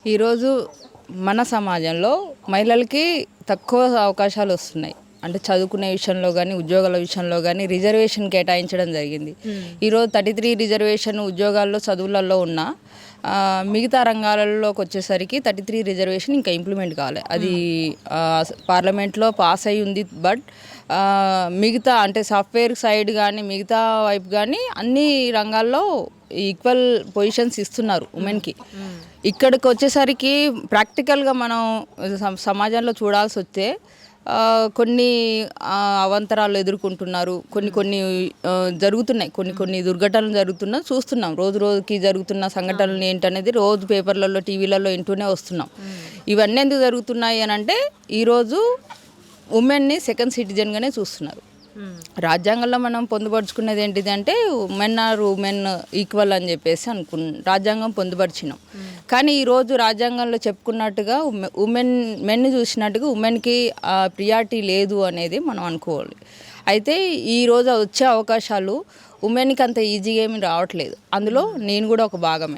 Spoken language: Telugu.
ఈరోజు మన సమాజంలో మహిళలకి తక్కువ అవకాశాలు వస్తున్నాయి. అంటే చదువుకునే విషయంలో కానీ ఉద్యోగాల విషయంలో కానీ రిజర్వేషన్ కేటాయించడం జరిగింది. ఈరోజు 33 రిజర్వేషన్ ఉద్యోగాల్లో చదువులలో ఉన్న మిగతా రంగాలలోకి వచ్చేసరికి 33 రిజర్వేషన్ ఇంకా ఇంప్లిమెంట్ కావాలి. అది పార్లమెంట్లో పాస్ అయి ఉంది. బట్ మిగతా అంటే సాఫ్ట్వేర్ సైడ్ కానీ మిగతా వైపు కానీ అన్ని రంగాల్లో ఈక్వల్ పొజిషన్స్ ఇస్తున్నారు ఉమెన్కి. ఇక్కడికి వచ్చేసరికి ప్రాక్టికల్గా మనం సమాజంలో చూడాల్సి వస్తే కొన్ని అవాంతరాలు ఎదుర్కొంటున్నారు. కొన్ని జరుగుతున్నాయి, కొన్ని దుర్ఘటనలు చూస్తున్నాం. రోజుకి జరుగుతున్న సంఘటనలు ఏంటనేది రోజు పేపర్లలో టీవీలలో వింటూనే వస్తున్నాం. ఇవన్నీ ఎందుకు జరుగుతున్నాయి అని అంటే ఈరోజు ఉమెన్ని సెకండ్ సిటిజన్గానే చూస్తున్నారు. రాజ్యాంగంలో మనం పొందుపరుచుకునేది ఏంటిది అంటే ఉమెన్ ఈక్వల్ అని చెప్పేసి రాజ్యాంగం పొందుపరిచినాం. కానీ ఈరోజు రాజ్యాంగంలో చెప్పుకున్నట్టుగా మెన్ చూసినట్టుగా ఉమెన్కి ప్రియారిటీ లేదు అనేది మనం అనుకోవాలి. అయితే ఈరోజు వచ్చే అవకాశాలు ఉమెన్కి అంత ఈజీగా ఏమి రావట్లేదు. అందులో నేను కూడా ఒక భాగమే.